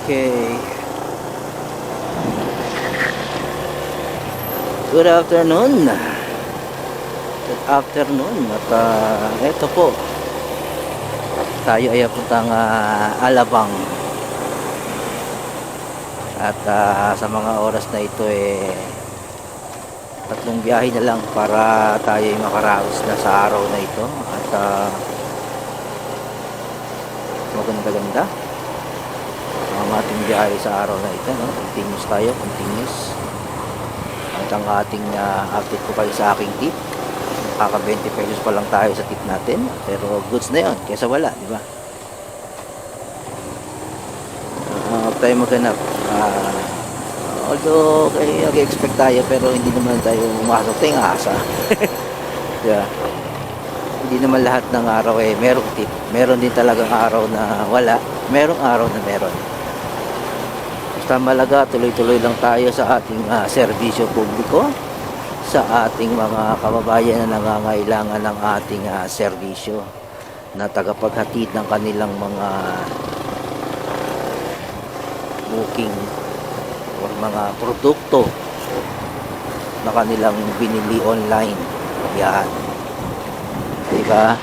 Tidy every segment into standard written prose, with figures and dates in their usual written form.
Okay. Good afternoon. Good afternoon. At eto po, tayo ay puntang Alabang. At sa mga oras na ito tatlong biyahe na lang para tayo ay makaraos na sa araw na ito. At maganda-ganda ang ating biyahe sa araw na ito, no? Continuous tayo, continuous. At ang ating update ko kayo sa aking tip, kaka 20 pesos pa lang tayo sa tip natin, pero goods na yun kaysa wala, di ba? Huwag tayo maghanap. Although nag-expect tayo, pero hindi naman tayo umasok tayong asa. Yeah. Hindi naman lahat ng araw merong tip. Meron din talagang araw na wala, merong araw na meron. Basta malaga, tuloy-tuloy lang tayo sa ating serbisyo publiko, sa ating mga kababayan na nangangailangan ng ating serbisyo, na tagapaghatid ng kanilang mga booking o mga produkto na kanilang binili online. Yan, diba?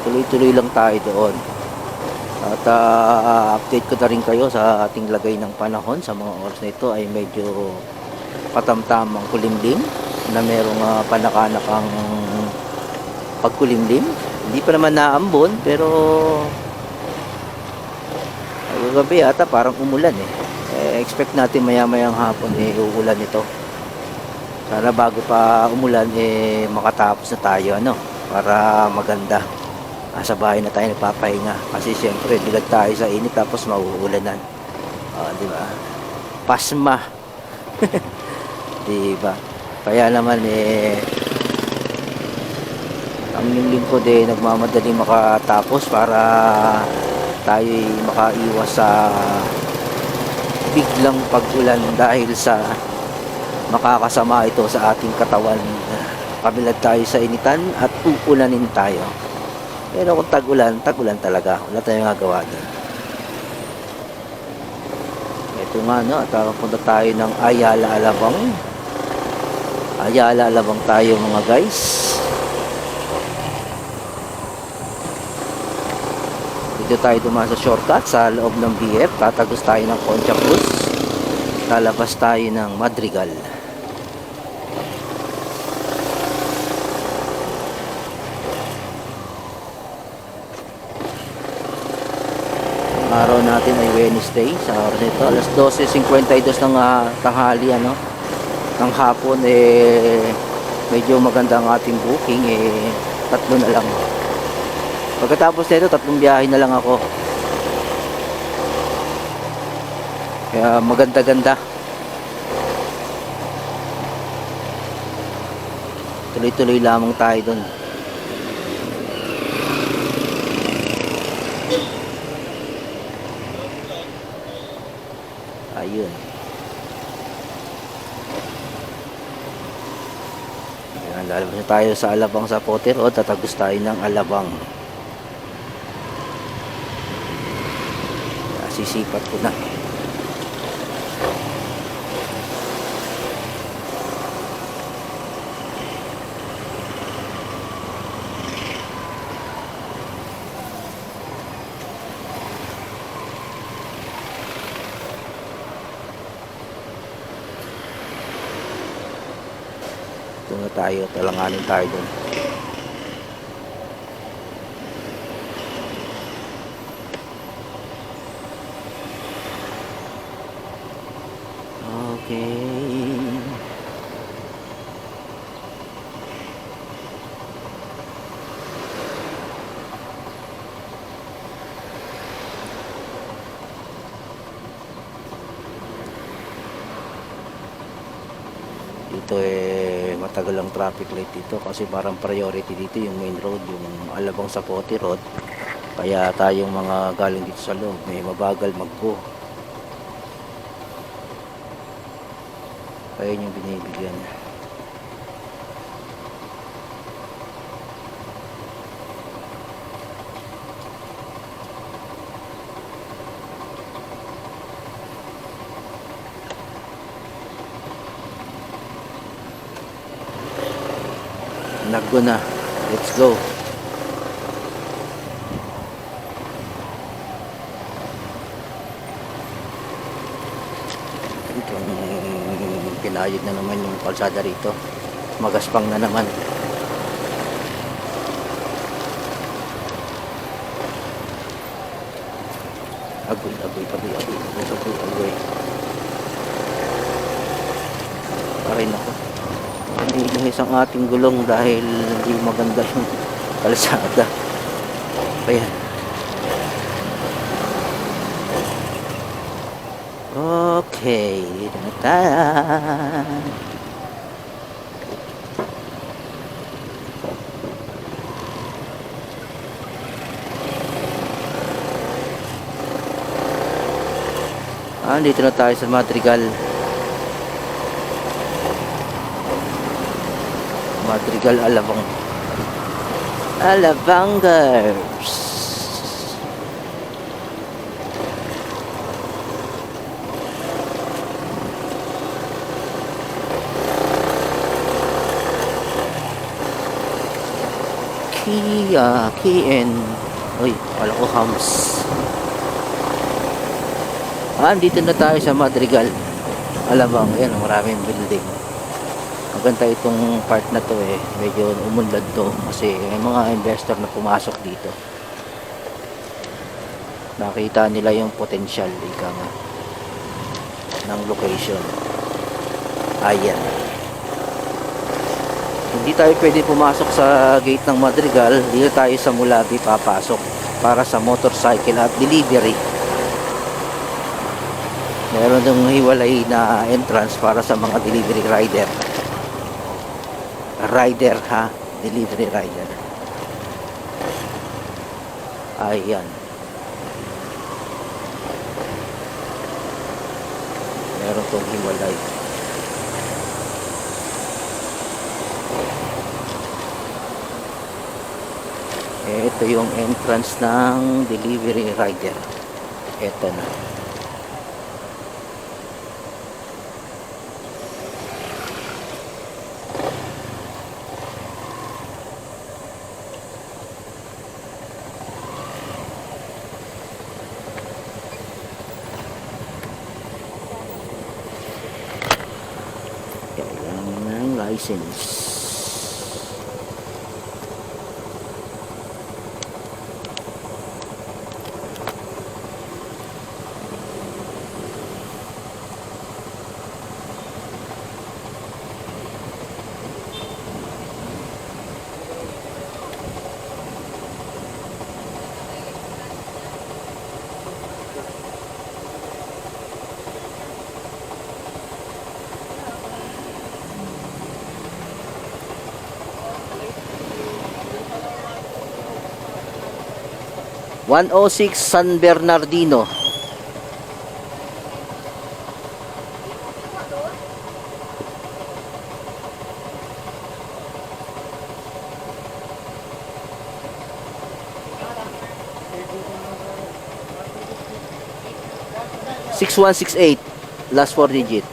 Tuloy-tuloy lang tayo doon. At update ko na rin kayo sa ating lagay ng panahon. Sa mga oras na ito ay medyo patamtamang kulimlim, na merong panakanak ang pagkulimlim. Hindi pa naman naambon, pero gabi ata parang umulan expect natin maya-mayang hapon uulan ito. Sana bago pa umulan makatapos na tayo, ano, para maganda. Sa bahay na tayo nagpapahinga, kasi siyempre bilag tayo sa init tapos mauulanan. Di ba? Pasma. Di ba? Kaya naman ang lingkod nagmamadali makatapos para tayo makaiwas sa biglang pag-ulan, dahil sa makakasama ito sa ating katawan. Kabilag tayo sa initan at uulanin tayo. Pero kung tag-ulan, tag-ulan talaga. Wala tayong magawa doon. Ito nga, no, at punta tayo ng Ayala, Alabang. Ayala, Alabang tayo mga guys. Dito tayo dumaan sa shortcut sa loob ng BF. Tatagos tayo ng Concha Cruz. Lalabas tayo ng Madrigal. Araw natin ay Wednesday. Sa oras nito alas 12:52 ng tanghali, ano, ng hapon. Medyo maganda ang ating booking. Tatlo na lang. Pagkatapos nito, tatlong biyahe na lang ako. Kaya maganda-ganda. Tuloy-tuloy lamang tayo doon. Ayun. Ayan, lalabas na tayo sa Alabang sa Potter, o tatagos tayo ng Alabang. Sisipat ko na. Ito na tayo, talanganin tayo dun. Okay. Dito matagal ang traffic light dito, kasi parang priority dito yung main road, yung Alabang sa Pote Road. Kaya tayong mga galing dito sa loob may mabagal mag-go. Kaya yung binibigyan. Naggo na. Let's go. Itong pinayod na naman yung kalsada rito. Magaspang na naman. Agoy. Aray nako. Inihis ang ating gulong dahil hindi maganda yung kalsada. Ayan. Okay, dito na tayo. Dito na tayo sa Madrigal. Madrigal Alabangers. Kian. Uy, wala ko hams. Dito na tayo sa Madrigal Alabang. Ayan, maraming building. Maganda itong part na to eh. Medyo umunlad to kasi may mga investor na pumasok dito. Nakita nila yung potential ika nga ng location. Ayan. Hindi tayo pwede pumasok sa gate ng Madrigal. Dito tayo sa Mulabi papasok para sa motorcycle at delivery. Meron ng hiwalay na entrance para sa mga delivery rider. Delivery rider. Ayan. Meron tong hiwalay. Ito yung entrance ng delivery rider. Ito na. License. (106) San Bernardino. (6168) last 4 digit.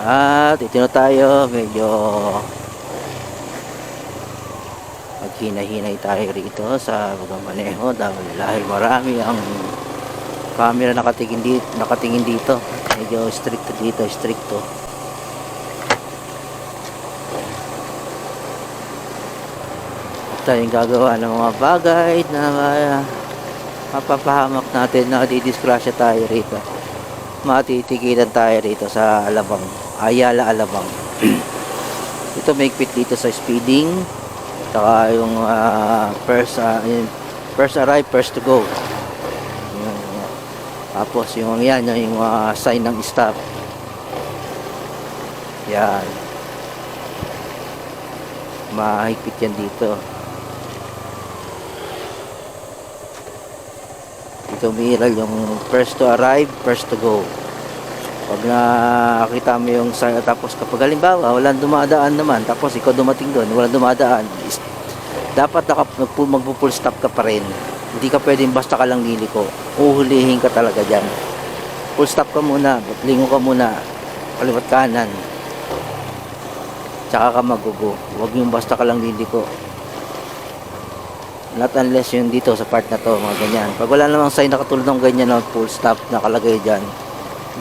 At ito na tayo, medyo maghina-hinay tayo rito sa pagmamaneho dahil marami ang camera nakatingin dito. Medyo stricto. Tayong gagawa ng mga bagay na mapapahamak natin, na didisgrasya tayo rito. Matitikitan tayo rito sa Ayala Alabang. Ito may quit dito sa speeding. Saka yung first arrive, first to go. Yung, tapos yung yan, yung sign ng stop. Yan. Mahigpit yan dito. Dito umiiral yung first to arrive, first to go. Pag nakita mo yung sign, tapos kapag halimbawa walang dumadaan naman, tapos ikaw dumating doon, walang dumadaan, dapat magpo-full stop ka pa rin. Hindi ka pwedeng basta ka lang liliko. Uhulihin ka talaga dyan. Full stop ka muna, lingo ka muna, kaliwat kanan, tsaka ka magugo. Huwag yung basta ka lang liliko. Not unless yung dito sa part na to, mga ganyan. Pag wala namang sign na katulad ng ganyan na full stop nakalagay dyan,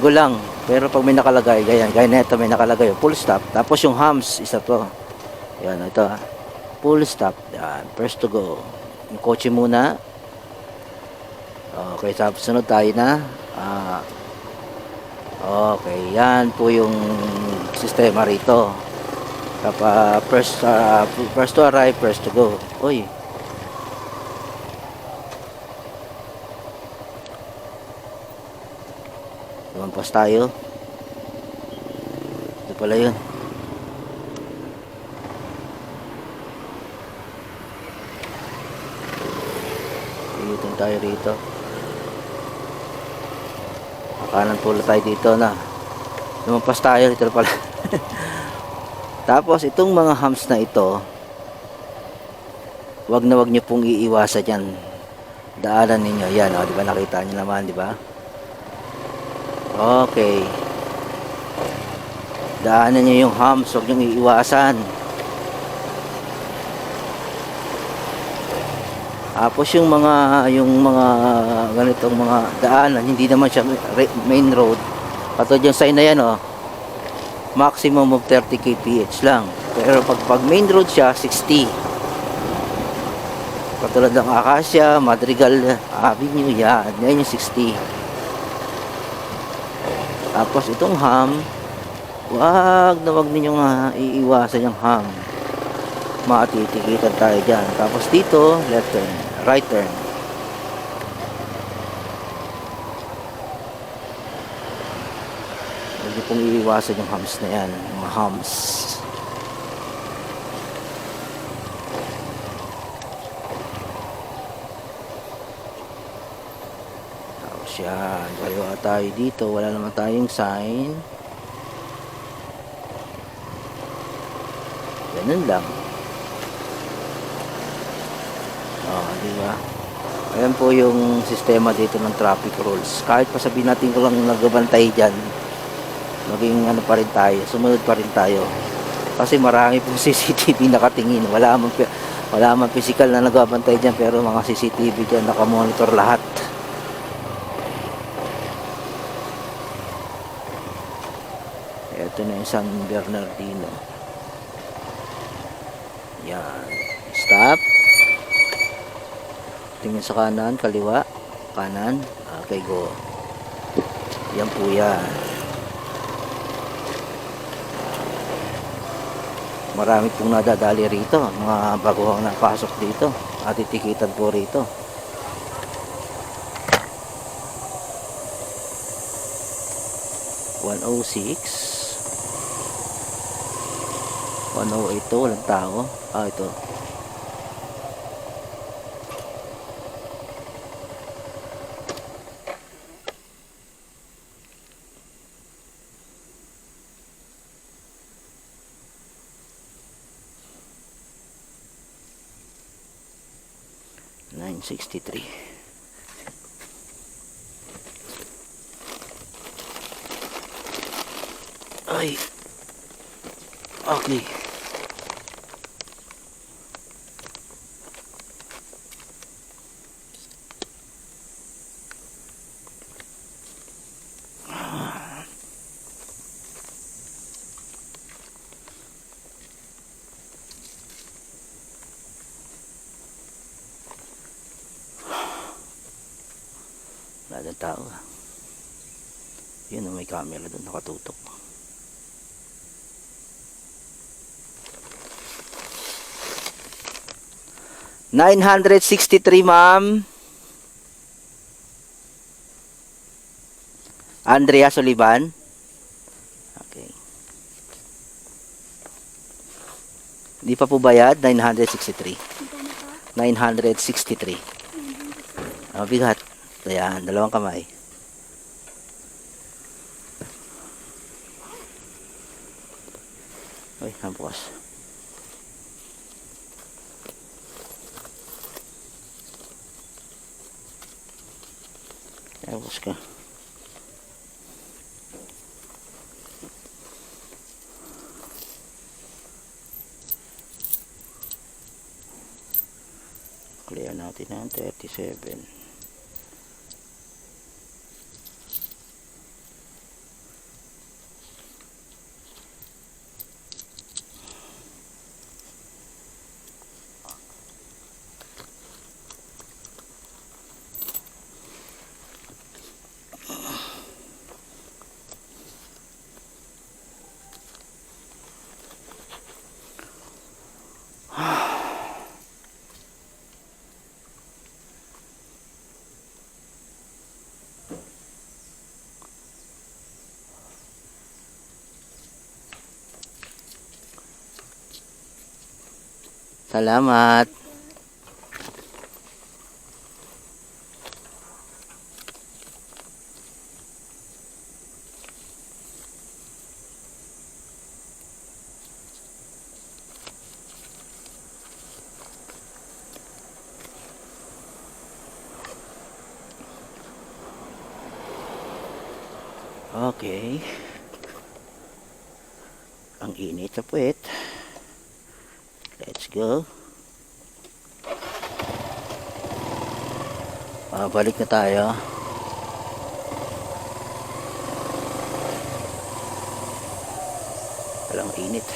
go lang. Pero pag may nakalagay, ganyan, gaya na ito may nakalagay, full stop. Tapos yung humps, isa to. Yan, ito. Full stop. Yan, first to go. Yung kotse muna. Okay, sa sunod tayo na. Okay, yan po yung sistema rito. Kapag first to arrive, first to go. Uy. Lumampas tayo. Ito pala yun. Iitong tayo rito. Kanan pula tayo dito na. Lumampas tayo. Ito pala. Tapos itong mga humps na ito, wag nyo pong iiwasan yan. Daanan ninyo. Yan, di ba nakita nyo naman, di ba? Okay. Daanan nyo yung humps, huwag nyo iiwasan. Tapos yung mga ganitong mga daanan, hindi naman siya main road. Patod yung sign na yan, maximum of 30 kph lang. Pero pag main road siya, 60. Katulad ng Acacia, Madrigal Avenue, yan yung 60. Tapos itong hum, wag ninyong iiwasan yung hum. Matitikitan tayo dyan. Tapos dito, left turn, right turn. Huwag niyo pong iiwasan yung humps na yan, mga humps. Yan, kaliwa tayo dito, wala naman tayong sign. Ganun lang. Diba? Ayan po yung sistema dito ng traffic rules. Kahit pa sabihin natin ko lang nagbabantay dyan, maging ano pa rin tayo, sumunod pa rin tayo. Kasi marami pong CCTV nakatingin. Wala man physical na nagbabantay dyan, pero mga CCTV dyan nakamonitor lahat. Ito na yung San Bernardino. Yan. Stop. Tingin sa kanan, kaliwa. Kanan. Okay, go. Yan po yan. Marami pong nadadali rito. Mga baguhang napasok dito. At titikitan po rito. $106. 108 to, walang tao. Ito. $963. Ay. Okay. Wala ng tao. Yun, may camera doon nakatutok. 963, ma'am. Andrea Soliban. Okay. Di pa po bayad? 963. 963. Bigat. Ayan, dalawang kamay. Uy, nabukas. Nabukas ka. Clear natin ang 37. Salamat. Okay. Ang init sa puwet. Let's go. Balik na tayo. Walang init.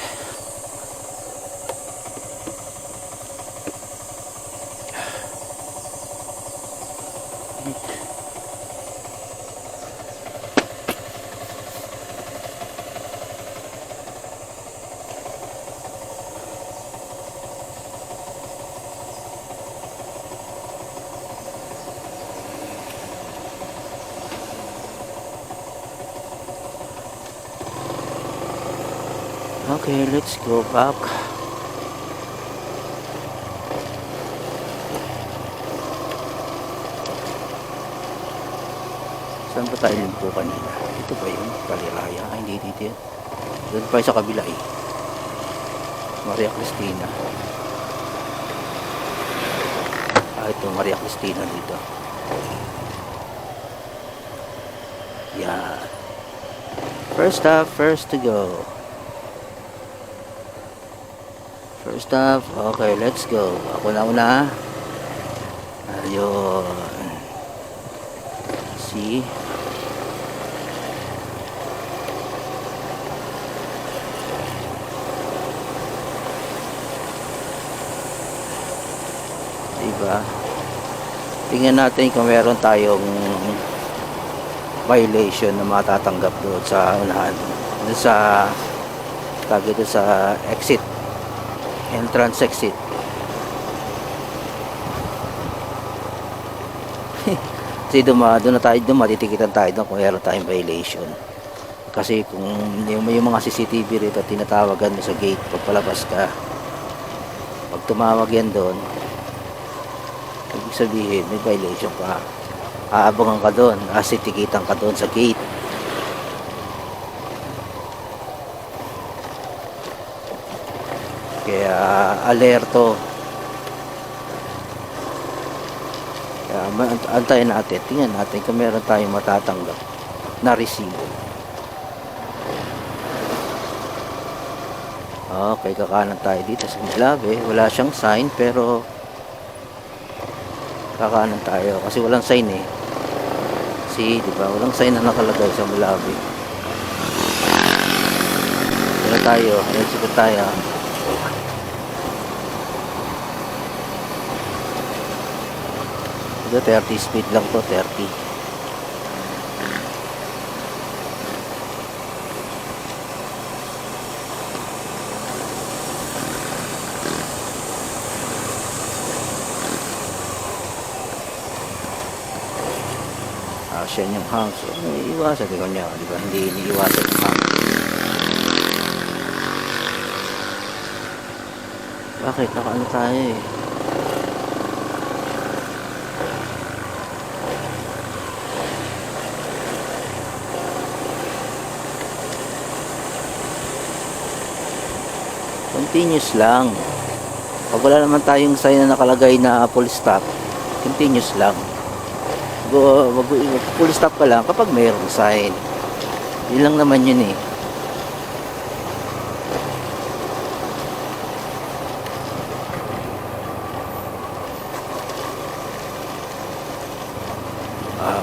Okay, let's go back. Saan ba tayo limpo kanina? Ito ba yun? Kaliraya? Ay, hindi dito yun. Doon pa sa kabila eh. Maria Cristina. Ito Maria Cristina dito. Yan. First up, first to go. First up, okay, let's go. Ako na una. Ayun. See? Diba? Tingnan natin kung meron tayong violation na matatanggap doon sa unahan. Doon sa tawag doon sa exit. Entrance exit. Kasi doon na tayo, doon matitikitan tayo doon kung meron tayong violation. Kasi kung yung mga CCTV rito tinatawagan mo sa gate pag palabas ka, pag tumawag yan doon, ibig sabihin may violation ka, aabangan ka doon, asitikitan ka doon sa gate. Kaya alerto. Kaya antayin natin, tingnan natin kung meron tayong matatanggap na resibo. Okay, kakanan tayo dito sa Milabe. Wala siyang sign pero kakanan tayo kasi walang sign eh. See, di ba? Walang sign na nakalagay sa Milabe. Dito tayo, dito tayo. Ito 30 speed lang to, 30. yan yung hang. So, iwasan ko niya, di ba? Hindi iniiwasan yung hang. Bakit? Nakaano tayo eh. Continuous lang. Pag wala naman tayong sign na nakalagay na full stop, continuous lang. Full stop ka lang kapag mayroong sign. Yun lang naman yun eh.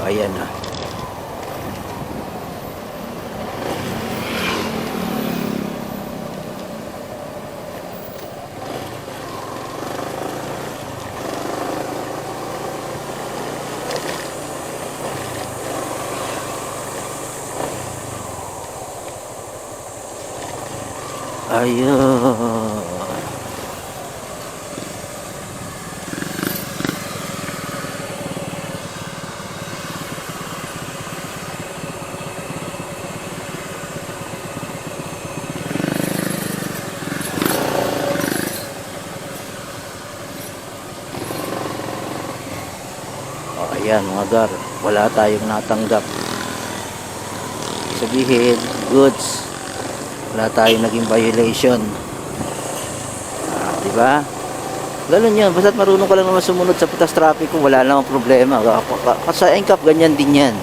Ayan na. Ayun. Ayan mga gar, wala tayong natanggap. Sabihin, goods. Wala tayong naging violation. Di ba? Ganun yan. Basta't marunong ka lang naman sumunod sa batas trapiko, wala namang problema. Sa NCAP, ganyan din yan.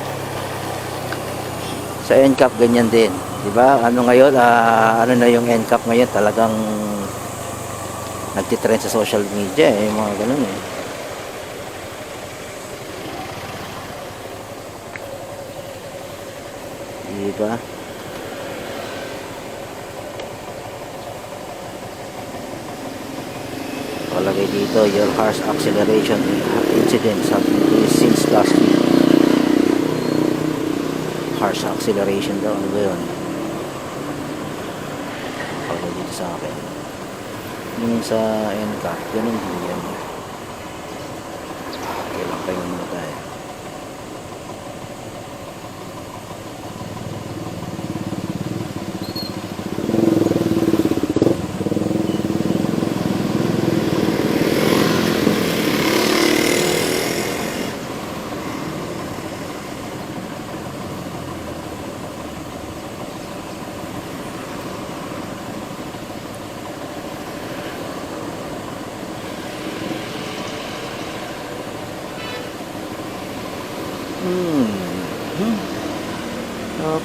Sa NCAP, ganyan din. Di ba? Ano ngayon, ano na yung NCAP ngayon, talagang nagtitrend sa social media eh, mga ganun eh. Di ba? Palagay dito, your harsh acceleration incidents have increased since last week. Harsh acceleration daw, ano ba yun? Palagay dito sa akin. Yung sa NCAP, ganun din yan. Kailang kayo muna tayo.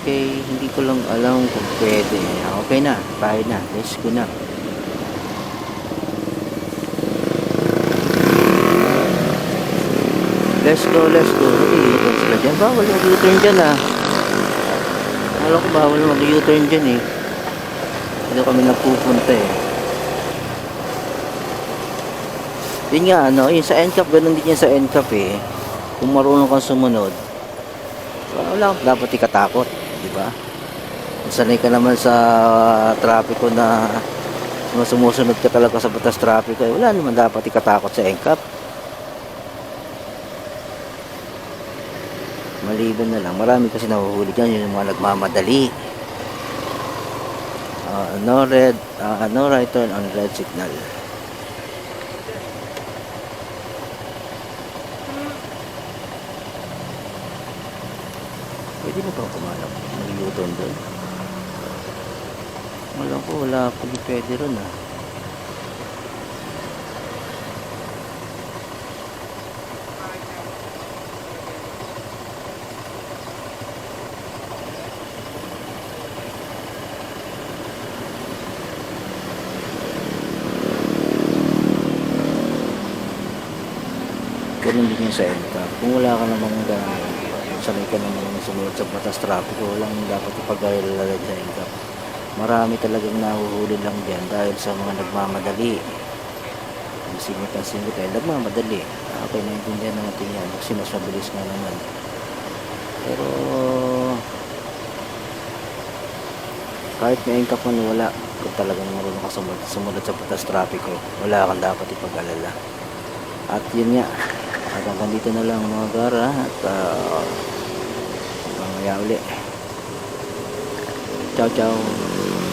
Okay, hindi ko lang alam kung pwede. Okay na, bayad na, let's go na. Let's go, let's go. Okay, sila dyan. Bawal mag-U-turn dyan ah. Alam ko bawal mag-U-turn dyan eh. Dito kami nagpupunta eh. Yun nga ano, yun sa NCAP, ganun din yan sa NCAP eh. Kung marunong kang sumunod, wala kang dapat ikatakot, di ba? Sanay ka naman sa trapiko na sumusunod ka talaga sa batas trapiko, eh, wala naman dapat ikatakot sa NCAP. Maliban na lang, marami kasi nahuhuli dyan, yung mga nagmamadali. No right turn on red signal. Pwede mo ba kumalap? Mag-U-turn doon? Alam ko wala pwede pwede ron ah. Ganun din yung sa NCAP. Kung wala ka namang sanay ka namang sumunod sa batas trapiko, walang dapat ipag-alala sa NCAP. Marami talagang nahuhuli lang dyan dahil sa mga nagmamadali. Singit dahil nagmamadali. Okay, naintindihan natin yan kasi mas mabilis nga naman. Pero kahit may NCAP man wala, kung talagang marunong ka sumunod sa batas trapiko, wala kang dapat ipag-alala. At yun nga, hanggang dito na lang mga gara at mamaya uli. Ciao ciao.